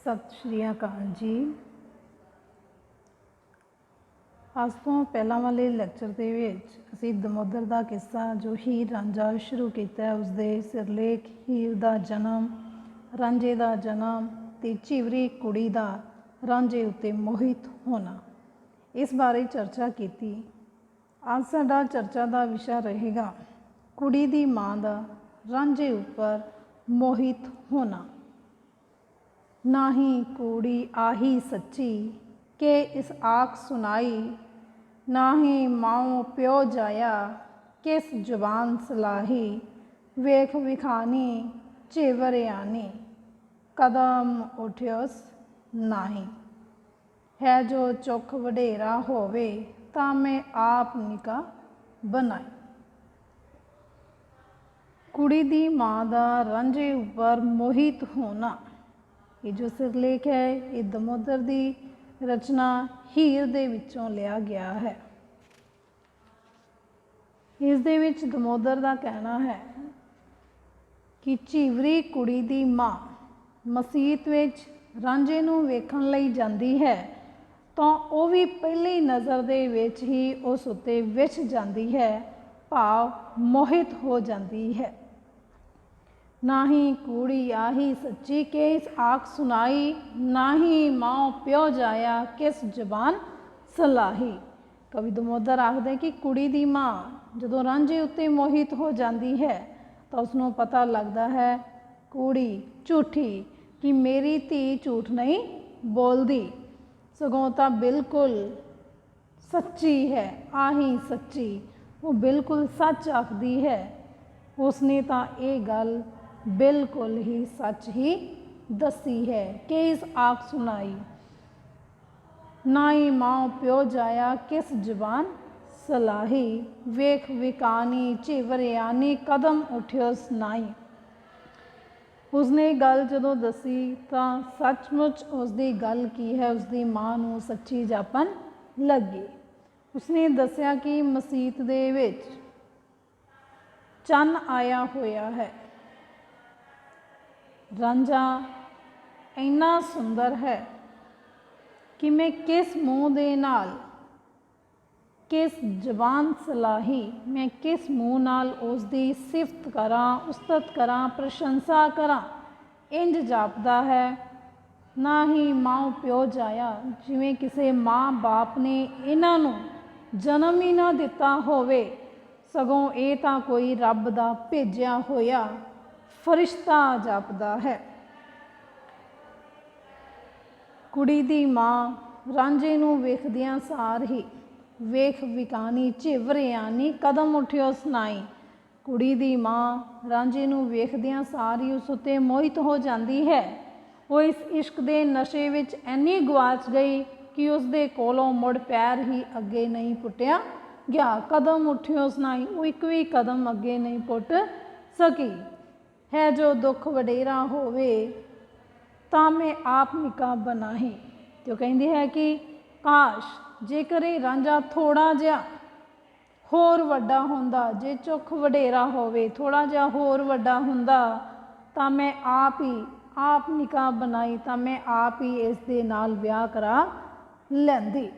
सत श्री अकाल जी। ਅੱਜ ਤੋਂ ਪਹਿਲਾਂ ਵਾਲੇ ਲੈਕਚਰ ਦੇ ਵਿੱਚ ਅਸੀਂ ਦਮੋਦਰ ਦਾ ਕਿੱਸਾ ਜੋ ਹੀਰ ਰਾਂਝਾ ਸ਼ੁਰੂ ਕੀਤਾ, ਉਸਦੇ ਸਿਰਲੇਖ ਹੀਰ ਦਾ ਜਨਮ, ਰਾਂਝੇ ਦਾ ਜਨਮ ਤੇ ਝਿਵਰੀ ਕੁੜੀ ਦਾ ਰਾਂਝੇ ਉੱਤੇ ਮੋਹਿਤ ਹੋਣਾ, ਇਸ ਬਾਰੇ ਚਰਚਾ ਕੀਤੀ। ਅੱਜ ਸਾਡਾ ਚਰਚਾ ਦਾ ਵਿਸ਼ਾ ਰਹੇਗਾ ਕੁੜੀ ਦੀ ਮਾਂ ਦਾ ਰਾਂਝੇ ਉੱਪਰ ਮੋਹਿਤ ਹੋਣਾ। ना ही कूड़ी आही सच्ची के इस आख सुनाई, ना ही माओ प्यो जाया किस जुबान सलाही, वेख विखानी झिवरियानी कदम उठियोस नाही, है जो चुख वडेरा होवे तां मैं आप निका बनाई। कुड़ी दी मां दा रांझे उपर मोहित होना, ये जो सिरलेख है ये दमोदर की रचना हीर दे विचों लिया गया है। इस दे विच दमोदर का कहना है कि झिवरी कुड़ी दी मां मसीत विच रांझे नूं वेखण लई जांदी है तो वह भी पहली नज़र दे विच ही उस उत्ते विछ जांदी है, भाव मोहित हो जाती है। ना ही कूड़ी आही सच्ची के इस आख सुनाई, ना ही माओ प्यो जाया किस जबान सलाही। कवि दमोदर आखदे कि कुड़ी दी मां जदों रांझे उत्ते मोहित हो जाती है तो उसनों पता लगता है कूड़ी झूठी, कि मेरी धी झूठ नहीं बोलती, सगों तो बिल्कुल सच्ची है। आही सच्ची, वो बिल्कुल सच आखदी है। उसने तो ये गल बिल्कुल ही सच ही दसी है कि इस आख सुनाई, ना ही माओ प्यो जाया किस जबान सलाही, वेख विकानी झिवरियानी कदम उठियोस नाई। उसने गल जदों दसी तो सचमुच उसकी गल की है उसकी मां नूं सच्ची जापन लगी। उसने दसिया कि मसीत दे विच चन्न आया होया है, रांझा इन्ना सुंदर है कि मैं किस मूँह दे नाल, किस जबान सलाही, मैं किस मूँह नाल उसकी सिफत करा, उस्तत करा, प्रशंसा करा। इंज जापदा है ना ही माओ प्यो जाया, जिवें किसी माँ बाप ने इन्हां नूं जन्म ही ना दिता होवे, सगों ये तां कोई रब दा भेजिया होया फरिश्ता जापदा है। कुड़ी दी मां रांझे नूं वेखदियां सार ही वेख विकानी झिवरियानी कदम उठियो सुनाई। कुड़ी दी मां रांझे नूं वेखदियां सार ही उस उत्ते मोहित हो जाती है। वो इस इश्क दे नशे विच इन्नी गवाच गई कि उसदे कोलों मुड़ पैर ही अगे नहीं पुट्टिया गया। कदम उठियो सुनाई, वो एक भी कदम अगे नहीं पुट सकी। है जो दुख वडेरा होवे तां मैं आप निका बनाही, तो कहती है कि काश जेकर ये रांझा थोड़ा जिहा होर वड्डा हुंदा, जे चुख वडेरा होवे थोड़ा जिहा होर वड्डा हुंदा तां मैं आप निका बनाई, तां मैं आप ही इस दे नाल विआह करा लैंदी।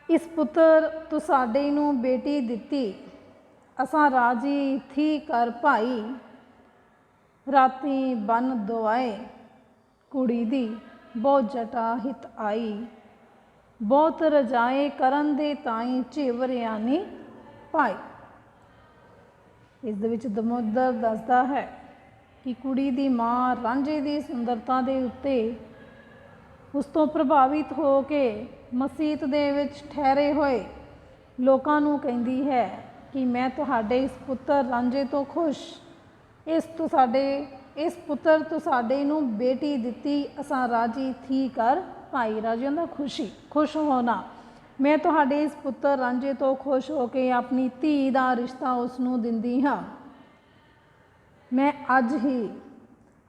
इस पुत्र तू साडे नूं बेटी दिती, असां राजी थी कर भाई, राती बन दुआए कुड़ी दी बहुत जटा हित आई, बहुत रजाए करन दे ताई झिवरियानी भाई। इस दे विच दमोदर दसदा है कि कुड़ी दी मां रांझे दी सुंदरता दे उत्ते उस तो प्रभावित हो के मसीत दे विच ठहरे होए लोकां नूं कहंदी है कि मैं तुहाडे इस पुत्र रांझे तो खुश, इस पुत्र तू साडे नूं बेटी दिती, असां राजी थी कर भाई। राजी होंदा खुश होना। मैं तुहाडे इस पुत्र रांझे तो खुश हो के अपनी धी दा रिश्ता उसनूं दिंदी हाँ। मैं अज ही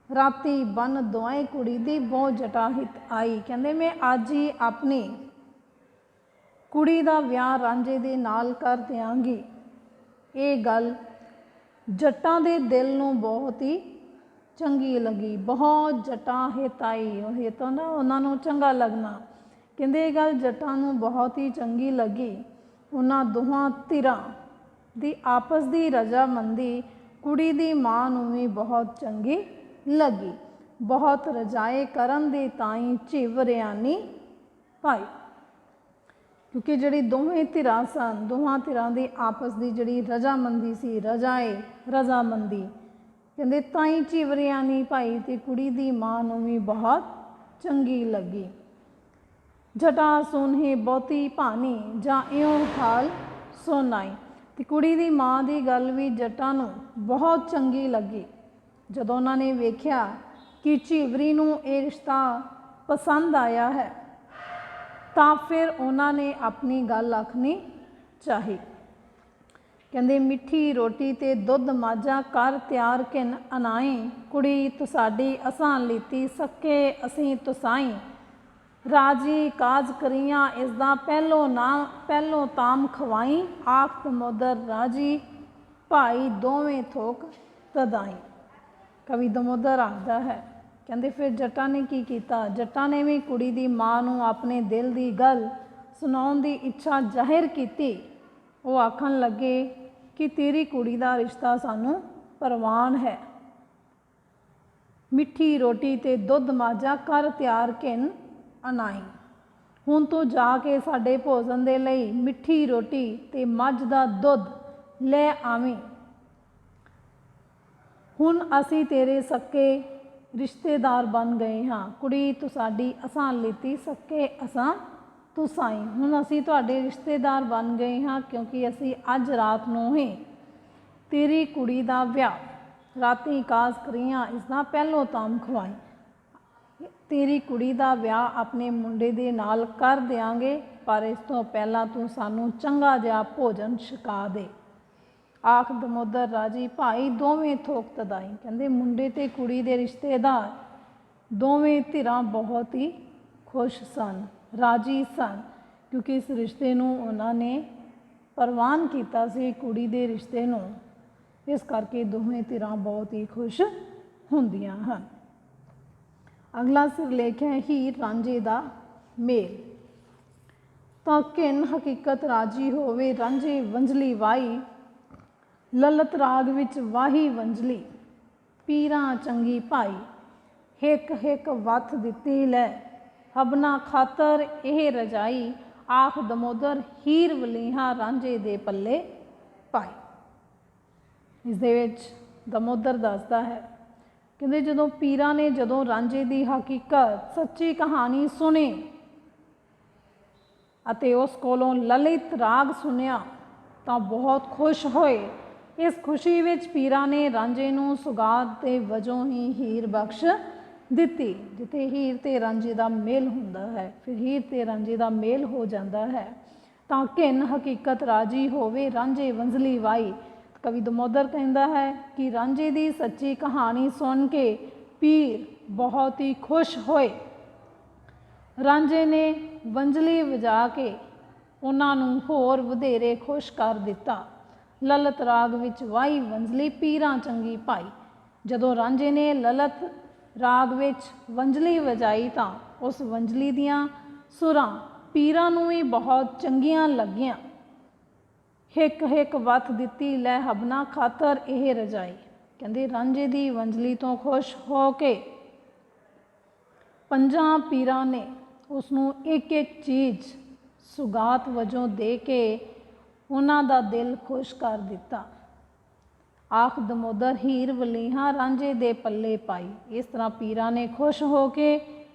राती बन दुआए कुड़ी दी बहुत जटा हित आई, कहंदे मैं अज ही अपनी कुड़ी दा विआह रांझे दे नाल कर दियांगी। ये गल जट्टां दे दिल नूं बहुत ही ਚੰਗੀ ਲੱਗੀ। ਬਹੁਤ ਜਟਾਂ ਹਿਤਾਈ, ਇਹ ਤਾਂ ਨਾ ਉਹਨਾਂ ਨੂੰ ਚੰਗਾ ਲੱਗਣਾ। ਕਹਿੰਦੇ ਇਹ ਗੱਲ ਜਟਾਂ ਨੂੰ ਬਹੁਤ ਹੀ ਚੰਗੀ ਲੱਗੀ। ਉਹਨਾਂ ਦੋਹਾਂ ਧਿਰਾਂ ਦੀ ਆਪਸ ਦੀ ਰਜਾਮੰਦੀ ਕੁੜੀ ਦੀ ਮਾਂ ਨੂੰ ਵੀ ਬਹੁਤ ਚੰਗੀ ਲੱਗੀ। ਬਹੁਤ ਰਜਾਏ ਕਰਨ ਦੇ ਤਾਈਂ ਝਿਵਰਿਆਨੀ ਭਾਈ, ਕਿਉਂਕਿ ਜਿਹੜੀ ਦੋਵੇਂ ਧਿਰਾਂ ਸਨ, ਦੋਹਾਂ ਧਿਰਾਂ ਦੀ ਆਪਸ ਦੀ ਜਿਹੜੀ ਰਜਾਮੰਦੀ ਸੀ, ਰਜਾਮੰਦੀ, ਕਹਿੰਦੇ ਤਾਈਂ ਝਿਵਰਿਆਨੀ ਭਾਈ, ਤੇ ਕੁੜੀ ਦੀ ਮਾਂ ਨੂੰ ਵੀ ਬਹੁਤ ਚੰਗੀ ਲੱਗੀ। ਜਟਾ ਸੁਣਹੀ ਬਹੁਤੀ ਭਾਨੀ ਜਾਂ ਇਉਂ ਹਾਲ ਸੁਣਾਈ, ਤੇ ਕੁੜੀ ਦੀ ਮਾਂ ਦੀ ਗੱਲ ਵੀ ਜਟਾਂ ਨੂੰ ਬਹੁਤ ਚੰਗੀ ਲੱਗੀ। ਜਦੋਂ ਉਹਨਾਂ ਨੇ ਵੇਖਿਆ ਕਿ ਝਿਵਰੀ ਨੂੰ ਇਹ ਰਿਸ਼ਤਾ ਪਸੰਦ ਆਇਆ ਹੈ, ਤਾਂ ਫਿਰ ਉਹਨਾਂ ਨੇ ਆਪਣੀ ਗੱਲ ਆਖਣੀ ਚਾਹੀ। ਕਹਿੰਦੇ ਮਿੱਠੀ ਰੋਟੀ ਤੇ ਦੁੱਧ ਮਾਝਾ ਕਰ ਤਿਆਰ ਕਿਨ ਅਨਾਈ, ਕੁੜੀ ਤੁਸਾਡੀ ਅਸਾਂ ਲੀਤੀ ਸਕੇ ਅਸੀਂ ਤੁਸਾਈ, ਰਾਜੀ ਕਾਜ ਕਰੀਆਂ ਇਸਦਾ ਪਹਿਲੋਂ ਤਾਮ ਖਵਾਈ, ਆਖ ਦਮੋਦਰ ਰਾਜੀ ਭਾਈ ਦੋਵੇਂ ਥੋਕ ਤਦਾਈ। ਕਵੀ ਦਮੋਦਰ ਆਖਦਾ ਹੈ, ਕਹਿੰਦੇ ਫਿਰ ਜੱਟਾਂ ਨੇ ਕੀ ਕੀਤਾ, ਜੱਟਾਂ ਨੇ ਵੀ ਕੁੜੀ ਦੀ ਮਾਂ ਨੂੰ ਆਪਣੇ ਦਿਲ ਦੀ ਗੱਲ ਸੁਣਾਉਣ ਦੀ ਇੱਛਾ ਜ਼ਾਹਿਰ ਕੀਤੀ। ਉਹ ਆਖਣ ਲੱਗੇ ਕਿ ਤੇਰੀ ਕੁੜੀ ਦਾ ਰਿਸ਼ਤਾ ਸਾਨੂੰ ਪ੍ਰਵਾਨ ਹੈ। ਮਿੱਠੀ ਰੋਟੀ ਤੇ ਦੁੱਧ ਮਾਝਾ ਕਰ ਤਿਆਰ ਕਿਨ ਅਨਾਈ, ਹੁਣ ਤੂੰ ਜਾ ਕੇ ਸਾਡੇ ਭੋਜਨ ਦੇ ਲਈ ਮਿੱਠੀ ਰੋਟੀ ਤੇ ਮੱਝ ਦਾ ਦੁੱਧ ਲੈ ਆਵੀਂ। ਹੁਣ ਅਸੀਂ ਤੇਰੇ ਸਕੇ ਰਿਸ਼ਤੇਦਾਰ ਬਣ ਗਏ ਹਾਂ, ਕੁੜੀ ਤੁਸਾਡੀ ਅਸਾਂ ਲੀਤੀ ਸਕੇ ਅਸਾਂ ਤੁਸਾਈ, ਹੁਣ ਅਸੀਂ ਤੁਹਾਡੇ ਰਿਸ਼ਤੇਦਾਰ ਬਣ ਗਏ ਹਾਂ, ਕਿਉਂਕਿ ਅਸੀਂ ਅੱਜ ਰਾਤ ਨੂੰ ਹੀ ਤੇਰੀ ਕੁੜੀ ਦਾ ਵਿਆਹ ਰਾਤੀ ਕਾਜ ਕਰੀਆਂ ਇਸਦਾ ਪਹਿਲੋਂ ਤਾਮ ਖਵਾਈ, ਤੇਰੀ ਕੁੜੀ ਦਾ ਵਿਆਹ ਆਪਣੇ ਮੁੰਡੇ ਦੇ ਨਾਲ ਕਰ ਦਿਆਂਗੇ, ਪਰ ਇਸ ਤੋਂ ਪਹਿਲਾਂ ਤੂੰ ਸਾਨੂੰ ਚੰਗਾ ਜਿਹਾ ਭੋਜਨ ਛਕਾ ਦੇ। ਆਖ ਦਮੋਦਰ ਰਾਜੀ ਭਾਈ ਦੋਵੇਂ ਥੋਕ ਤਦਾਈ, ਕਹਿੰਦੇ ਮੁੰਡੇ ਤੇ ਕੁੜੀ ਦੇ ਰਿਸ਼ਤੇਦਾਰ ਦੋਵੇਂ ਧਿਰਾਂ ਬਹੁਤ ਹੀ ਖੁਸ਼ ਸਨ, ਰਾਜੀ ਸਨ, ਕਿਉਂਕਿ ਇਸ ਰਿਸ਼ਤੇ ਨੂੰ ਉਹਨਾਂ ਨੇ ਪ੍ਰਵਾਨ ਕੀਤਾ ਸੀ, ਕੁੜੀ ਦੇ ਰਿਸ਼ਤੇ ਨੂੰ। ਇਸ ਕਰਕੇ ਦੋਵੇਂ ਧਿਰਾਂ ਬਹੁਤ ਹੀ ਖੁਸ਼ ਹੁੰਦੀਆਂ ਹਨ। ਅਗਲਾ ਸਿਰਲੇਖ ਹੈ ਹੀਰ ਰਾਂਝੇ ਦਾ ਮੇਲ। ਤਾਂ ਕਿਨ ਹਕੀਕਤ ਰਾਜੀ ਹੋਵੇ ਰਾਂਝੇ ਵੰਝਲੀ ਵਾਈ, ਲਲਤ ਰਾਗ ਵਿੱਚ ਵਾਹੀ ਵੰਝਲੀ ਪੀਰਾਂ ਚੰਗੀ ਭਾਈ, ਹਿੱਕ ਹਿੱਕ ਵੱਥ ਦਿੱਤੀ ਲੈ ਹਬਨਾ ਖਾਤਰ ਇਹ ਰਜਾਈ, ਆਖ ਦਮੋਦਰ ਹੀਰ ਵਲੀਹਾ ਰਾਂਝੇ ਦੇ ਪੱਲੇ ਪਾਈ। ਇਸ ਦੇ ਵਿੱਚ ਦਮੋਦਰ ਦੱਸਦਾ ਹੈ, ਕਹਿੰਦੇ ਜਦੋਂ ਪੀਰਾਂ ਨੇ ਜਦੋਂ ਰਾਂਝੇ ਦੀ ਹਕੀਕਤ ਸੱਚੀ ਕਹਾਣੀ ਸੁਣੀ ਅਤੇ ਉਸ ਕੋਲੋਂ ਲਲਿਤ ਰਾਗ ਸੁਣਿਆ ਤਾਂ ਬਹੁਤ ਖੁਸ਼ ਹੋਏ। ਇਸ ਖੁਸ਼ੀ ਵਿੱਚ ਪੀਰਾਂ ਨੇ ਰਾਂਝੇ ਨੂੰ ਸੁਗਾਤ ਦੇ ਵਜੋਂ ਹੀ ਹੀਰ ਬਖਸ਼ ਦਿੱਤੀ। ਜਿੱਥੇ ਹੀਰ ਤੇ ਰਾਂਝੇ ਦਾ ਮੇਲ ਹੁੰਦਾ ਹੈ, ਫਿਰ ਹੀਰ ਤੇ ਰਾਂਝੇ ਦਾ ਮੇਲ ਹੋ ਜਾਂਦਾ ਹੈ। ਤਾਂ ਕਿਨ ਹਕੀਕਤ ਰਾਜੀ ਹੋਵੇ ਰਾਂਝੇ ਵੰਝਲੀ ਵਾਈ, ਕਵੀ ਦਮੋਦਰ ਕਹਿੰਦਾ ਹੈ ਕਿ ਰਾਂਝੇ ਦੀ ਸੱਚੀ ਕਹਾਣੀ ਸੁਣ ਕੇ ਪੀਰ ਬਹੁਤ ਹੀ ਖੁਸ਼ ਹੋਏ। ਰਾਂਝੇ ਨੇ ਵੰਝਲੀ ਵਜਾ ਕੇ ਉਹਨਾਂ ਨੂੰ ਹੋਰ ਵਧੇਰੇ ਖੁਸ਼ ਕਰ ਦਿੱਤਾ। ਲਲਤ ਰਾਗ ਵਿੱਚ ਵਾਈ ਵੰਝਲੀ ਪੀਰਾਂ ਚੰਗੀ ਭਾਈ, ਜਦੋਂ ਰਾਂਝੇ ਨੇ ਲਲਤ ਰਾਗ ਵਿੱਚ ਵੰਝਲੀ ਵਜਾਈ ਤਾਂ ਉਸ ਵੰਝਲੀ ਦੀਆਂ ਸੁਰਾਂ ਪੀਰਾਂ ਨੂੰ ਵੀ ਬਹੁਤ ਚੰਗੀਆਂ ਲੱਗੀਆਂ। ਹਿੱਕ ਹਿੱਕ ਵੱਥ ਦਿੱਤੀ ਲੈ ਹਬਨਾ ਖਾਤਰ ਇਹ ਰਜਾਈ, ਕਹਿੰਦੇ ਰਾਂਝੇ ਦੀ ਵੰਝਲੀ ਤੋਂ ਖੁਸ਼ ਹੋ ਕੇ ਪੰਜਾਂ ਪੀਰਾਂ ਨੇ ਉਸ ਨੂੰ ਇੱਕ ਇੱਕ ਚੀਜ਼ ਸੁਗਾਤ ਵਜੋਂ ਦੇ ਕੇ ਉਹਨਾਂ ਦਾ ਦਿਲ ਖੁਸ਼ ਕਰ ਦਿੱਤਾ। ਆਖ ਦਮੋਦਰ ਹੀਰ ਵਲੀਹਾ ਰਾਂਝੇ ਦੇ ਪੱਲੇ ਪਾਈ, ਇਸ ਤਰ੍ਹਾਂ ਪੀਰਾਂ ਨੇ ਖੁਸ਼ ਹੋ ਕੇ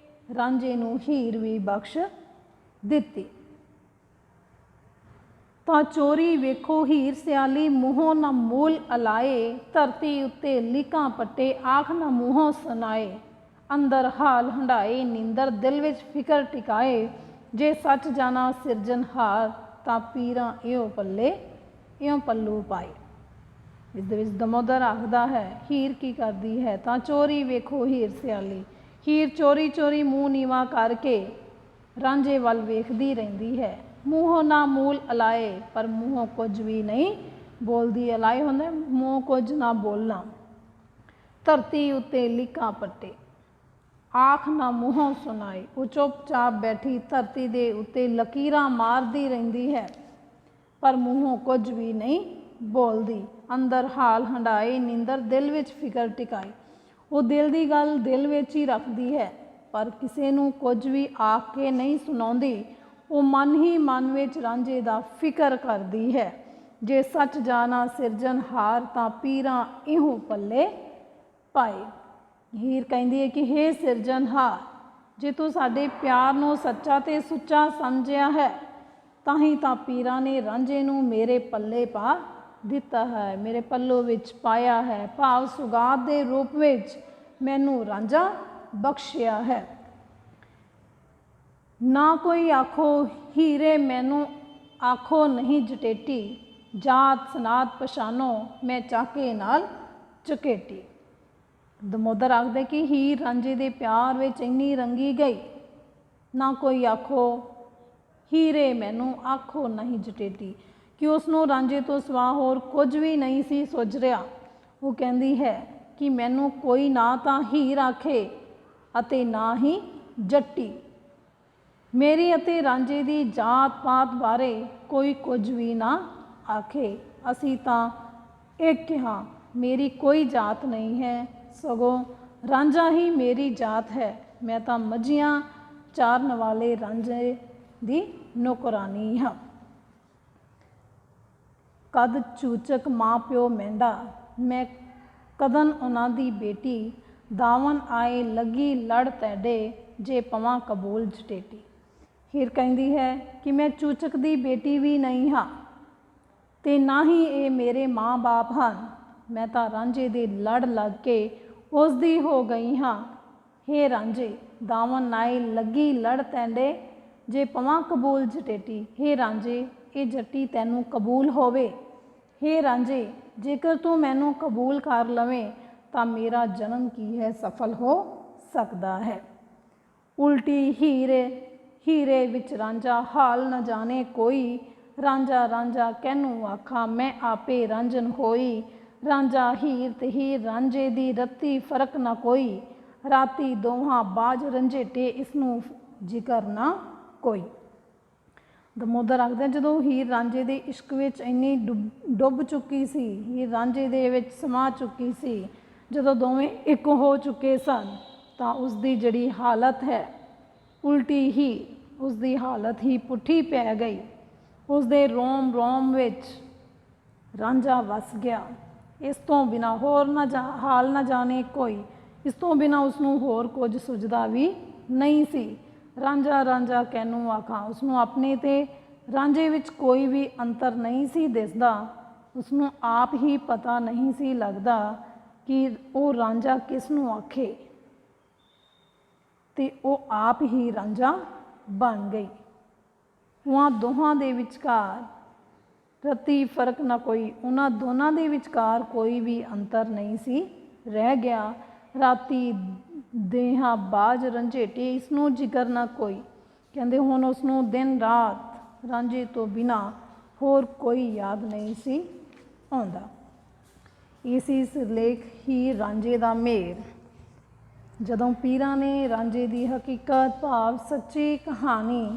ਰਾਂਝੇ ਨੂੰ ਹੀਰ ਵੀ ਬਖਸ਼ ਦਿੱਤੀ। ਤਾਂ ਚੋਰੀ ਵੇਖੋ ਹੀਰ ਸਿਆਲੀ ਮੂੰਹੋਂ ਨਾ ਮੂਲ ਅਲਾਏ, ਧਰਤੀ ਉੱਤੇ ਲੀਕਾਂ ਪੱਟੇ ਆਖ ਨਾ ਮੂੰਹੋਂ ਸੁਣਾਏ, ਅੰਦਰ ਹਾਲ ਹੰਢਾਏ ਨੀਂਦਰ ਦਿਲ ਵਿੱਚ ਫਿਕਰ ਟਿਕਾਏ, ਜੇ ਸੱਚ ਜਾਣਾ ਸਿਰਜਣਹਾਰ ਤਾਂ ਪੀਰਾਂ ਇਉਂ ਪੱਲੇ ਇਉਂ ਪੱਲੂ ਪਾਏ। ਇਸ ਦੇ ਵਿੱਚ ਦਮੋਦਰ ਆਖਦਾ ਹੈ ਹੀਰ ਕੀ ਕਰਦੀ ਹੈ, ਤਾਂ ਚੋਰੀ ਵੇਖੋ ਹੀਰ ਸਿਆਲੀ, ਹੀਰ ਚੋਰੀ ਚੋਰੀ ਮੂੰਹ ਨੀਵਾਂ ਕਰਕੇ ਰਾਂਝੇ ਵੱਲ ਵੇਖਦੀ ਰਹਿੰਦੀ ਹੈ। ਮੂੰਹੋਂ ਨਾ ਮੂਲ ਅਲਾਏ, ਪਰ ਮੂੰਹੋਂ ਕੁਝ ਵੀ ਨਹੀਂ ਬੋਲਦੀ। ਅਲਾਏ ਹੁੰਦਾ ਮੂੰਹ ਕੁਝ ਨਾ ਬੋਲਣਾ। ਧਰਤੀ ਉੱਤੇ ਲਿਖਾਂ ਪੱਟੇ, ਆਖ ਨਾ ਮੂੰਹੋਂ ਸੁਣਾਏ। ਉਹ ਚੁੱਪਚਾਪ ਬੈਠੀ ਧਰਤੀ ਦੇ ਉੱਤੇ ਲਕੀਰਾਂ ਮਾਰਦੀ ਰਹਿੰਦੀ ਹੈ, ਪਰ ਮੂੰਹੋਂ ਕੁਝ ਵੀ ਨਹੀਂ ਬੋਲਦੀ। ਅੰਦਰ ਹਾਲ ਹੰਡਾਏ ਨੀਂਦਰ, ਦਿਲ ਵਿੱਚ ਫਿਕਰ ਟਿਕਾਈ। ਉਹ ਦਿਲ ਦੀ ਗੱਲ ਦਿਲ ਵਿੱਚ ਹੀ ਰੱਖਦੀ ਹੈ, ਪਰ ਕਿਸੇ ਨੂੰ ਕੁਝ ਵੀ ਆਖ ਕੇ ਨਹੀਂ ਸੁਣਾਉਂਦੀ। ਉਹ ਮਨ ਹੀ ਮਨ ਵਿੱਚ ਰਾਂਝੇ ਦਾ ਫਿਕਰ ਕਰਦੀ ਹੈ। ਜੇ ਸੱਚ ਜਾਣਾ ਸਿਰਜਣਹਾਰ, ਤਾਂ ਪੀਰਾਂ ਇਹੋ ਪੱਲੇ ਪਾਏ। ਹੀਰ ਕਹਿੰਦੀ ਹੈ ਕਿ ਹੇ ਸਿਰਜਣਹਾਰ, ਜੇ ਤੂੰ ਸਾਡੇ ਪਿਆਰ ਨੂੰ ਸੱਚਾ ਤੇ ਸੁੱਚਾ ਸਮਝਿਆ ਹੈ, ਤਾਂ ਹੀ ਤਾਂ ਪੀਰਾਂ ਨੇ ਰਾਂਝੇ ਨੂੰ ਮੇਰੇ ਪੱਲੇ ਪਾ ਦਿੱਤਾ ਹੈ, ਮੇਰੇ ਪੱਲੋਂ ਵਿੱਚ ਪਾਇਆ ਹੈ। ਭਾਵ ਸੁਗਾਤ ਦੇ ਰੂਪ ਵਿੱਚ ਮੈਨੂੰ ਰਾਂਝਾ ਬਖਸ਼ਿਆ ਹੈ। ਨਾ ਕੋਈ ਆਖੋ ਹੀਰੇ ਮੈਨੂੰ ਆਖੋ ਨਹੀਂ ਜਟੇਟੀ, ਜਾਤ ਸਨਾਤ ਪਛਾਨੋ ਮੈਂ ਚਾਕੇ ਨਾਲ ਚਕੇਟੀ। ਦਮੋਦਰ ਆਖਦੇ ਕਿ ਹੀਰ ਰਾਂਝੇ ਦੇ ਪਿਆਰ ਵਿੱਚ ਇੰਨੀ ਰੰਗੀ ਗਈ, ਨਾ ਕੋਈ ਆਖੋ ਹੀਰੇ ਮੈਨੂੰ ਆਖੋ ਨਹੀਂ ਜਟੇਟੀ, ਕਿ ਉਸ ਨੂੰ ਰਾਂਝੇ ਤੋਂ ਸਿਵਾ ਹੋਰ ਕੁਝ ਵੀ ਨਹੀਂ ਸੀ ਸੁੱਝ ਰਿਹਾ। ਉਹ ਕਹਿੰਦੀ ਹੈ ਕਿ ਮੈਨੂੰ ਕੋਈ ਨਾ ਤਾਂ ਹੀਰ ਆਖੇ ਅਤੇ ਨਾ ਹੀ ਜੱਟੀ। ਮੇਰੀ ਅਤੇ ਰਾਂਝੇ ਦੀ ਜਾਤ ਪਾਤ ਬਾਰੇ ਕੋਈ ਕੁਝ ਵੀ ਨਾ ਆਖੇ। ਅਸੀਂ ਤਾਂ ਇੱਕ ਹਾਂ, ਮੇਰੀ ਕੋਈ ਜਾਤ ਨਹੀਂ ਹੈ, ਸਗੋਂ ਰਾਂਝਾ ਹੀ ਮੇਰੀ ਜਾਤ ਹੈ। ਮੈਂ ਤਾਂ ਮੱਝੀਆਂ ਚਾਰਨ ਵਾਲੇ ਰਾਂਝੇ ਦੀ ਨੌਕਰਾਨੀ ਹਾਂ। ਕਦ ਚੂਚਕ ਮਾਂ ਪਿਓ ਮਹਿੰਦਾ, ਮੈਂ ਕਦਨ ਉਹਨਾਂ ਦੀ ਬੇਟੀ। ਦਾਵਨ ਆਏ ਲੱਗੀ ਲੜ ਤੈਡੇ, ਜੇ ਪਵਾਂ ਕਬੂਲ ਜਟੇਟੀ। ਹੀਰ ਕਹਿੰਦੀ ਹੈ ਕਿ ਮੈਂ ਚੂਚਕ ਦੀ ਬੇਟੀ ਵੀ ਨਹੀਂ ਹਾਂ, ਤੇ ਨਾ ਹੀ ਇਹ ਮੇਰੇ ਮਾਂ ਬਾਪ ਹਨ। ਮੈਂ ਤਾਂ ਰਾਂਝੇ ਦੇ ਲੜ ਲੱਗ ਕੇ ਉਸ ਦੀ ਹੋ ਗਈ ਹਾਂ। ਹੇ ਰਾਂਝੇ, ਦਾਵਨ ਆਏ ਲੱਗੀ ਲੜ ਤੈਡੇ, ਜੇ ਪਵਾਂ ਕਬੂਲ ਜਟੇਟੀ। ਹੇ ਰਾਂਝੇ, ਇਹ ਜੱਟੀ ਤੈਨੂੰ ਕਬੂਲ ਹੋਵੇ। ਹੇ ਰਾਂਝੇ, ਜੇਕਰ ਤੂੰ ਮੈਨੂੰ ਕਬੂਲ ਕਰ ਲਵੇਂ, ਤਾਂ ਮੇਰਾ ਜਨਮ ਕੀ ਹੈ ਸਫਲ ਹੋ ਸਕਦਾ ਹੈ। ਉਲਟੀ ਹੀਰੇ ਵਿੱਚ ਰਾਂਝਾ, ਹਾਲ ਨਾ ਜਾਣੇ ਕੋਈ। ਰਾਂਝਾ ਰਾਂਝਾ ਕਹਿਨੂੰ ਆਖਾਂ, ਮੈਂ ਆਪੇ ਰਾਂਝਣ ਹੋਈ। ਰਾਂਝਾ ਹੀਰ ਤੇ ਹੀਰ ਰਾਂਝੇ ਦੀ ਰੱਤੀ ਫਰਕ ਨਾ ਕੋਈ। ਰਾਤੀ ਦੋਹਾਂ ਬਾਝ ਰੰਝੇਟੇ, ਇਸਨੂੰ ਜ਼ਿਕਰ ਨਾ ਕੋਈ। ਦਮੋਦਰ ਆਖਦੇ ਜਦੋਂ ਹੀਰ ਰਾਂਝੇ ਦੇ ਇਸ਼ਕ ਵਿੱਚ ਇੰਨੀ ਡੁੱਬ ਚੁੱਕੀ ਸੀ, ਹੀਰ ਰਾਂਝੇ ਦੇ ਵਿੱਚ ਸਮਾ ਚੁੱਕੀ ਸੀ, ਜਦੋਂ ਦੋਵੇਂ ਇੱਕ ਹੋ ਚੁੱਕੇ ਸਨ, ਤਾਂ ਉਸਦੀ ਜਿਹੜੀ ਹਾਲਤ ਹੈ ਉਲਟੀ ਹੀ, ਉਸਦੀ ਹਾਲਤ ਹੀ ਪੁੱਠੀ ਪੈ ਗਈ। ਉਸਦੇ ਰੋਮ ਰੋਮ ਵਿੱਚ ਰਾਂਝਾ ਵਸ ਗਿਆ। ਇਸ ਤੋਂ ਬਿਨਾਂ ਹੋਰ ਹਾਲ ਨਾ ਜਾਣੇ ਕੋਈ। ਇਸ ਤੋਂ ਬਿਨਾਂ ਉਸਨੂੰ ਹੋਰ ਕੁਝ ਸੁਝਦਾ ਵੀ ਨਹੀਂ ਸੀ। ਰਾਂਝਾ ਰਾਂਝਾ ਕਹਿਨੂੰ ਆਖਾਂ, ਉਸਨੂੰ ਆਪਣੇ ਤੇ ਰਾਂਝੇ ਵਿੱਚ ਕੋਈ ਵੀ ਅੰਤਰ ਨਹੀਂ ਸੀ ਦਿਸਦਾ। ਉਸਨੂੰ ਆਪ ਹੀ ਪਤਾ ਨਹੀਂ ਸੀ ਲੱਗਦਾ ਕਿ ਉਹ ਰਾਂਝਾ ਕਿਸ ਨੂੰ ਆਖੇ, ਤੇ ਉਹ ਆਪ ਹੀ ਰਾਂਝਾ ਬਣ ਗਈ। ਉਹਨਾਂ ਦੋਹਾਂ ਦੇ ਵਿਚਕਾਰ ਰੱਤੀ ਫਰਕ ਨਾ ਕੋਈ, ਉਹਨਾਂ ਦੋਨਾਂ ਦੇ ਵਿਚਕਾਰ ਕੋਈ ਵੀ ਅੰਤਰ ਨਹੀਂ ਸੀ ਰਹਿ ਗਿਆ। ਰਾਤੀ ਦੇਹਾਂ ਬਾਝ ਰੰਝੇਟੇ, ਇਸ ਨੂੰ ਜ਼ਿਕਰ ਨਾ ਕੋਈ। ਕਹਿੰਦੇ ਹੁਣ ਉਸਨੂੰ ਦਿਨ ਰਾਤ ਰਾਂਝੇ ਤੋਂ ਬਿਨਾਂ ਹੋਰ ਕੋਈ ਯਾਦ ਨਹੀਂ ਸੀ ਆਉਂਦਾ। ਇਹ ਸੀ ਸਿਰਲੇਖ ਹੀਰ ਰਾਂਝੇ ਦਾ ਮੇਲ। ਜਦੋਂ ਪੀਰਾਂ ਨੇ ਰਾਂਝੇ ਦੀ ਹਕੀਕਤ ਭਾਵ ਸੱਚੀ ਕਹਾਣੀ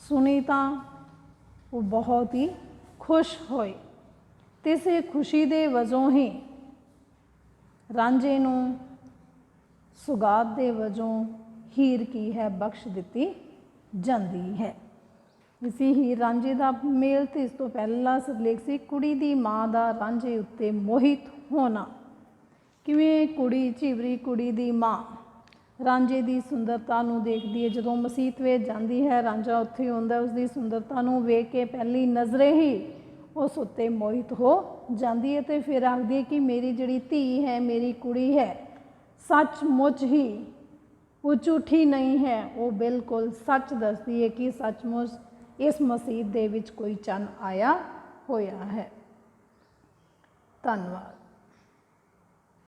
ਸੁਣੀ, ਤਾਂ ਉਹ ਬਹੁਤ ਹੀ ਖੁਸ਼ ਹੋਏ, ਤੇ ਇਸੇ ਖੁਸ਼ੀ ਦੇ ਵਜੋਂ ਹੀ ਰਾਂਝੇ ਨੂੰ ਸੁਗਾਤ ਦੇ ਵਜੋਂ ਹੀਰ ਕੀ ਹੈ ਬਖਸ਼ ਦਿੱਤੀ ਜਾਂਦੀ ਹੈ। ਇਸੀ ਹੀਰ ਰਾਂਝੇ ਦਾ ਮੇਲ। ਤੇ ਇਸ ਤੋਂ ਪਹਿਲਾ ਸਿਰਲੇਖ ਸੀ ਕੁੜੀ ਦੀ ਮਾਂ ਦਾ ਰਾਂਝੇ ਉੱਤੇ ਮੋਹਿਤ ਹੋਣਾ। ਕਿਵੇਂ ਕੁੜੀ, ਝਿਵਰੀ ਕੁੜੀ ਦੀ ਮਾਂ ਰਾਂਝੇ ਦੀ ਸੁੰਦਰਤਾ ਨੂੰ ਦੇਖਦੀ ਹੈ। ਜਦੋਂ ਮਸੀਤ ਵਿੱਚ ਜਾਂਦੀ ਹੈ, ਰਾਂਝਾ ਉੱਥੇ ਹੁੰਦਾ, ਉਸਦੀ ਸੁੰਦਰਤਾ ਨੂੰ ਵੇਖ ਕੇ ਪਹਿਲੀ ਨਜ਼ਰੇ ਹੀ ਉਸ ਉੱਤੇ ਮੋਹਿਤ ਹੋ ਜਾਂਦੀ ਹੈ, ਤੇ ਫਿਰ ਆਖਦੀ ਹੈ ਕਿ ਮੇਰੀ ਜਿਹੜੀ ਧੀ ਹੈ, ਮੇਰੀ ਕੁੜੀ ਹੈ, ਸੱਚਮੁੱਚ ਹੀ ਉਹ ਝੂਠੀ ਨਹੀਂ ਹੈ। ਉਹ ਬਿਲਕੁਲ ਸੱਚ ਦੱਸਦੀ ਹੈ ਕਿ ਸੱਚਮੁੱਚ ਇਸ ਮਸੀਤ ਦੇ ਵਿੱਚ ਕੋਈ ਚੰਨ ਆਇਆ ਹੋਇਆ ਹੈ। ਧੰਨਵਾਦ।